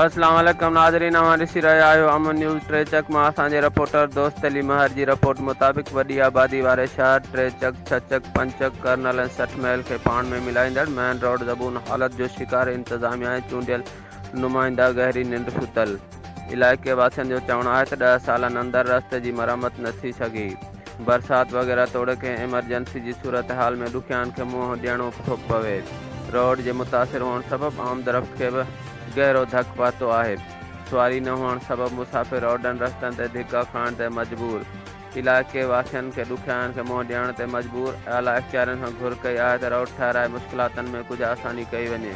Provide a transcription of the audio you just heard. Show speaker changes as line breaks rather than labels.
अस्सलाम वालेकुम नाज़रीन, हमारी ॾिसी रहिया आहियो अमन न्यूज़ ट्रेचक मां। असांजे रिपोर्टर दोस्त अली महर जी रिपोर्ट मुताबिक़ वॾी आबादी वारे शहर ट्रेचक, छचक, पंचक, कर्नल ऐं 60 मैल खे पाण में मिलाईंदड़ मेन रोड ज़बून हालत जो शिकार इंतज़ामिया ऐं चूंडियल नुमाइंदा गहरी निंड सुतल। इलाइक़े वासियुनि जो चवणु आहे त 10 सालनि अंदरि रस्ते जी मरम्मत न थी सघी। बरसाति वग़ैरह तोड़े के एमरजेंसी जी सूरत हाल में ॾुखियानि खे मुंहुं ॾियणो थो पवे। रोड जे मुतासिर हुअण सबबि आमदरफ़्त खे बि गहरो धक पातो आहे। सुवारी न हुअण सबबि मुसाफ़िर रोडनि रस्तनि ते धिका खाइण ते मजबूर। इलाइक़े वासियुनि खे ॾुखियाइनि खे मुंहुं ॾियण ते मजबूर। आला इख़्तियारनि खां घुर कई आहे त रोड ठाहिराए मुश्किलातनि में कुझु आसानी कई वञे।